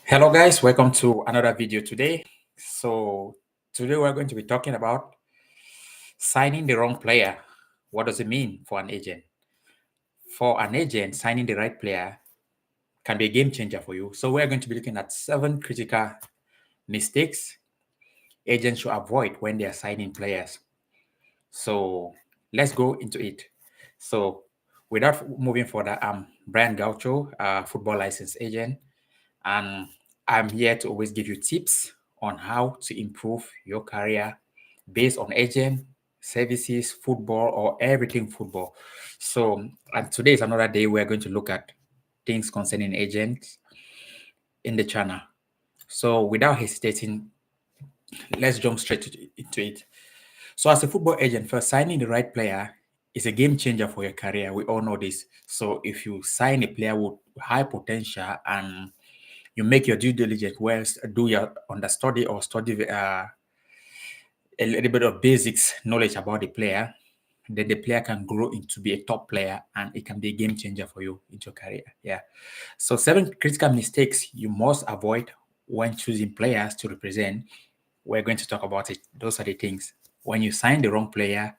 Hello guys, welcome to another video today. So today we're going to be talking about signing the wrong player. What does it mean for an agent? For an agent, signing the right player can be a game changer for you. So we're going to be looking at 7 critical mistakes agents should avoid when they are signing players. So let's go into it. So without moving further, I'm Brian Gaucho, a football license agent, and I'm here to always give you tips on how to improve your career based on agent, services, football, or everything football. So, and today is another day we're going to look at things concerning agents in the channel. So, without hesitating, let's jump straight into it. So, as a football agent, first signing the right player is a game changer for your career. We all know this. So, if you sign a player with high potential and you make your due diligence, well, do your understudy or study a little bit of basics knowledge about the player, then the player can grow into be a top player and it can be a game changer for you in your career. Yeah. So 7 critical mistakes you must avoid when choosing players to represent. We're going to talk about it. Those are the things. When you sign the wrong player,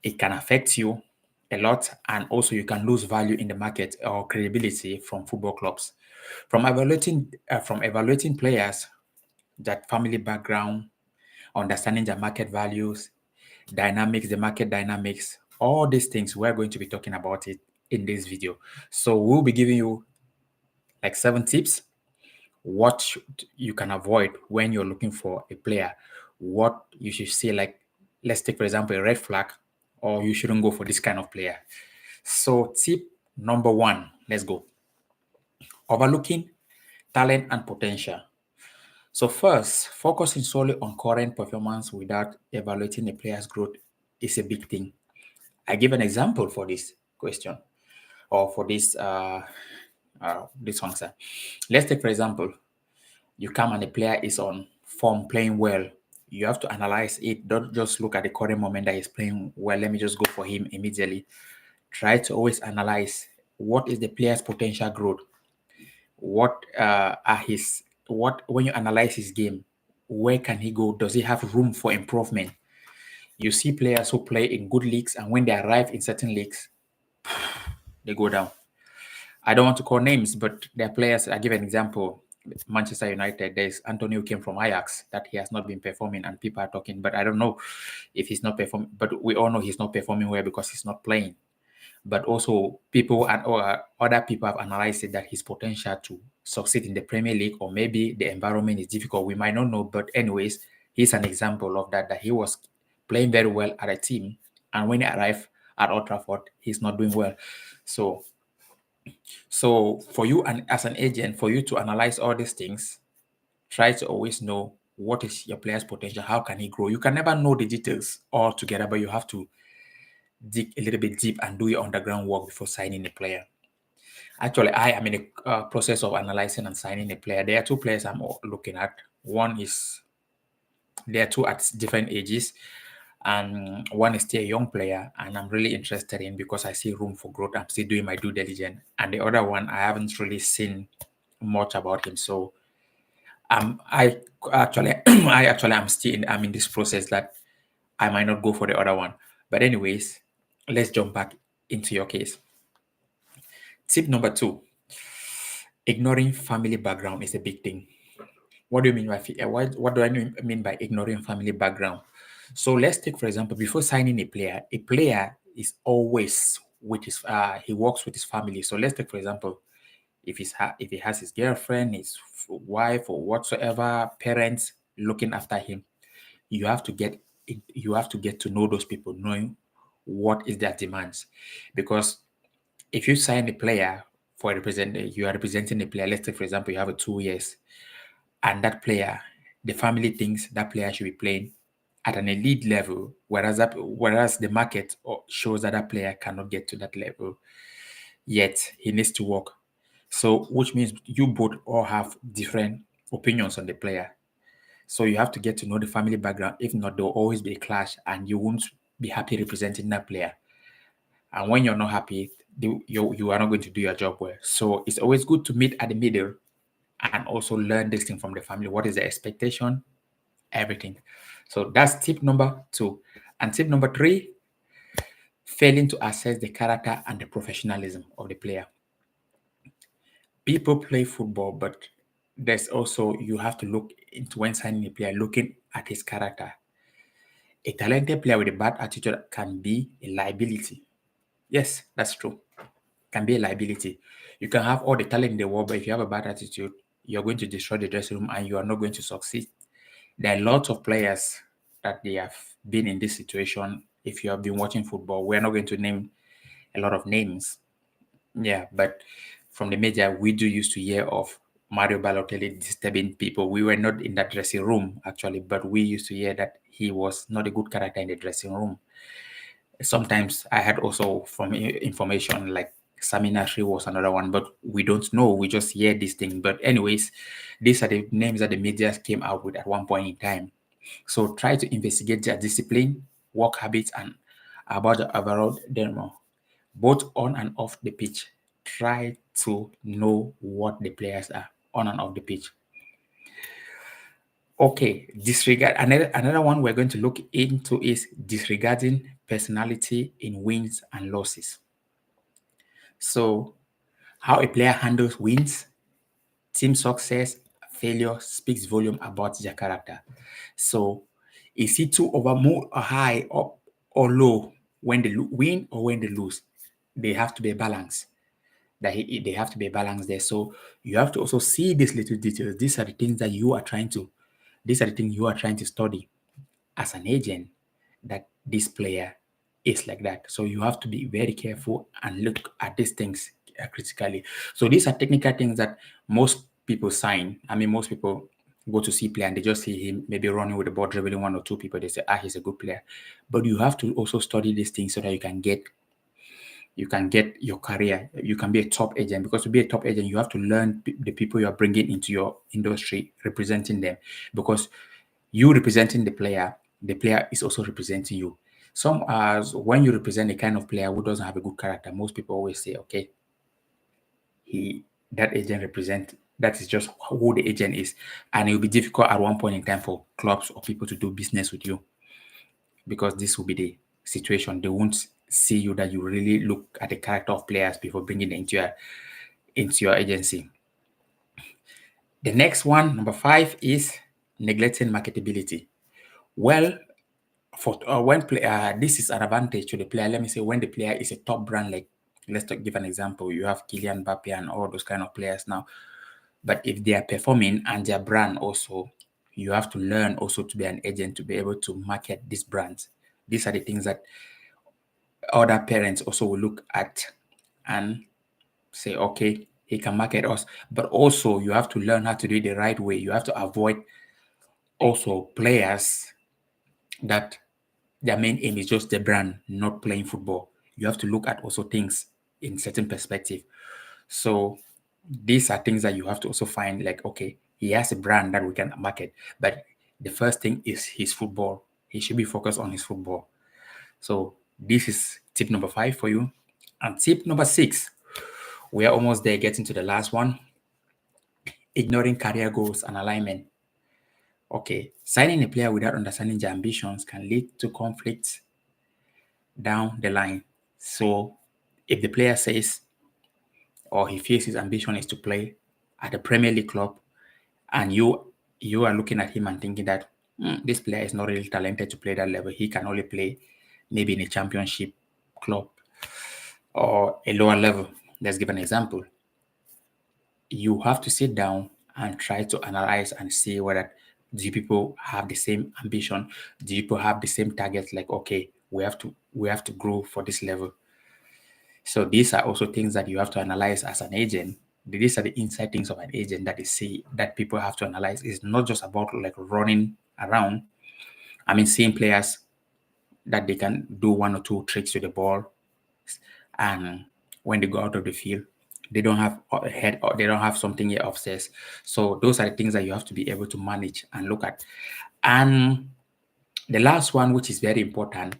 it can affect you a lot, and also you can lose value in the market or credibility from football clubs. From evaluating players, that family background, understanding the market values, dynamics, the market dynamics, all these things, we're going to be talking about it in this video. So we'll be giving you like 7 tips what you can avoid when you're looking for a player, what you should see, like let's take for example a red flag, or you shouldn't go for this kind of player. So tip number 1, let's go. Overlooking talent and potential. So first, focusing solely on current performance without evaluating a player's growth is a big thing. I give an example for this question, or for this answer. Let's take for example, you come and a player is on form playing well. You have to analyze it. Don't just look at the current moment that he's playing well. Let me just go for him immediately. Try to always analyze what is the player's potential growth. What are his what when you analyze his game, where can he go? Does he have room for improvement? You see players who play in good leagues, and when they arrive in certain leagues, they go down. I don't want to call names, but there are players. I give an example. Manchester United, there's Antonio who came from Ajax that he has not been performing, and people are talking, but I don't know if he's not performing. But we all know he's not performing well because he's not playing. But also, people and or other people have analyzed it that his potential to succeed in the Premier League, or maybe the environment is difficult. We might not know, but anyways, he's an example of that. That he was playing very well at a team, and when he arrived at Old Trafford, he's not doing well. So for you and as an agent, for you to analyze all these things, try to always know what is your player's potential, how can he grow. You can never know the details all together, but you have to dig a little bit deep and do your underground work before signing a player. Actually, I am in a process of analyzing and signing a player. There are 2 players I'm looking at. One is There are 2 at different ages, and one is still a young player, and I'm really interested in because I see room for growth. I'm still doing my due diligence, and the other one I haven't really seen much about him. So I actually I'm in this process that I might not go for the other one. But anyways, let's jump back into your case. Tip number 2: ignoring family background is a big thing. What do you mean by what do I mean by ignoring family background? So let's take for example, before signing a player is always with his he works with his family. So let's take for example, if he has his girlfriend, his wife, or whatsoever, parents looking after him, you have to get to know those people, knowing what is their demands. Because if you sign a player you are representing a player. Let's take for example, you have a 2 years, and that player, the family thinks that player should be playing at an elite level, whereas the market shows that player cannot get to that level yet. He needs to work. So, which means you both all have different opinions on the player. So you have to get to know the family background. If not, there'll always be a clash, and you won't be happy representing that player. And when you're not happy, you are not going to do your job well. So it's always good to meet at the middle and also learn this thing from the family. What is the expectation? Everything. So that's tip number 2. And tip number 3, failing to assess the character and the professionalism of the player. People play football, but there's also, you have to look into when signing a player, looking at his character. A talented player with a bad attitude can be a liability. Yes, that's true. Can be a liability. You can have all the talent in the world, but if you have a bad attitude, you're going to destroy the dressing room and you are not going to succeed. There are lots of players that they have been in this situation. If you have been watching football, we're not going to name a lot of names. Yeah, but from the media, we do used to hear of Mario Balotelli disturbing people. We were not in that dressing room actually, but we used to hear that he was not a good character in the dressing room. Sometimes I had also from information like Sami Nasri was another one, but we don't know. We just hear this thing. But anyways, these are the names that the media came out with at one point in time. So try to investigate their discipline, work habits, and about the overall demo, both on and off the pitch. Try to know what the players are on and off the pitch. Okay, disregard another one we're going to look into is disregarding personality in wins and losses. So, how a player handles wins, team success, failure speaks volume about their character. So, is he too over more high, up or low when they win or when they lose? They have to be balanced. They have to be balanced there. So you have to also see these little details. These are the things that you are trying to. These are the things you are trying to study as an agent. That this player is like that. So you have to be very careful and look at these things critically. So these are technical things that most people sign. I mean, most people go to see player and they just see him maybe running with the ball, dribbling one or two people. They say, he's a good player. But you have to also study these things so that you can get your career. You can be a top agent, because to be a top agent, you have to learn the people you are bringing into your industry, representing them, because you representing the player is also representing you. Some as when you represent a kind of player who doesn't have a good character, most people always say, okay, that agent represent, that is just who the agent is, and it will be difficult at one point in time for clubs or people to do business with you, because this will be the situation. They won't see you that you really look at the character of players before bringing them into your agency. The next one, number 5, is neglecting marketability. Well, for when this is an advantage to the player. Let me say when the player is a top brand, like give an example. You have Kylian Mbappe and all those kind of players now. But if they are performing and their brand also, you have to learn also to be an agent to be able to market these brands. These are the things that other parents also will look at and say, okay, he can market us. But also you have to learn how to do it the right way. You have to avoid also players that their main aim is just the brand, not playing football. You have to look at also things in certain perspective. So these are things that you have to also find, like, okay, he has a brand that we can market, but the first thing is his football. He should be focused on his football. So this is tip number 5 for you. And tip number 6, we are almost there, getting to the last one. Ignoring career goals and alignment. Okay, signing a player without understanding their ambitions can lead to conflicts down the line. So if the player says, or he feels his ambition is to play at a Premier League club, and you are looking at him and thinking that this player is not really talented to play that level. He can only play maybe in a championship club or a lower level. Let's give an example. You have to sit down and try to analyze and see whether do people have the same ambition, do people have the same targets, like, okay, we have to grow for this level. So these are also things that you have to analyze as an agent. These are the inside things of an agent that they see that people have to analyze. It's not just about like running around. I mean, seeing players that they can do one or two tricks with the ball, and when they go out of the field, they don't have a head, or they don't have something here upstairs. So those are the things that you have to be able to manage and look at. And the last one, which is very important,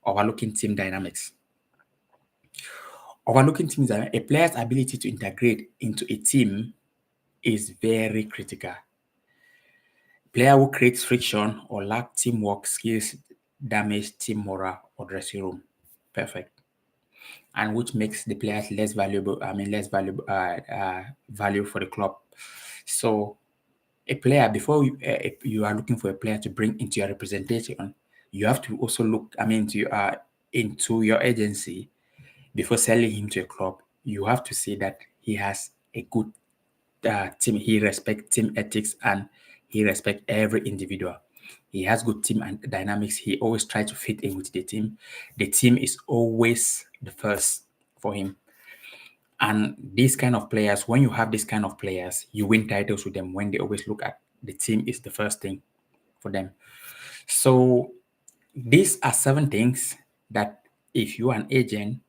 overlooking team dynamics. overlooking things that a player's ability to integrate into a team is very critical. Player who creates friction or lack teamwork skills damage team morale or dressing room. Perfect. And which makes the players less valuable. Less valuable value for the club. So, a player before you are looking for a player to bring into your representation, you have to also look. Into your agency before selling him to a club. You have to see that he has a good team. He respects team ethics and he respects every individual. He has good team and dynamics. He always tries to fit in with the team. The team is always the first for him. And these kind of players, when you have this kind of players, you win titles with them when they always look at the team is the first thing for them. So these are 7 things that if you are an agent,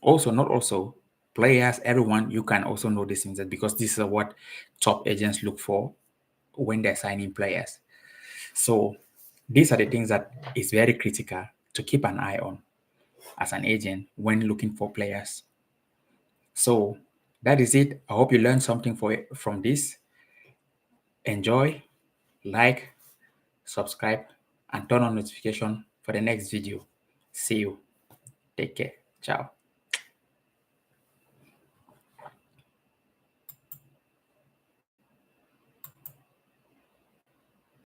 not also players, everyone, you can also know these things because this is what top agents look for when they're signing players. So these are the things that is very critical to keep an eye on as an agent when looking for players. So that is it. I hope you learned something from this. Enjoy, like, subscribe, and turn on notification for the next video. See you. Take care. Ciao.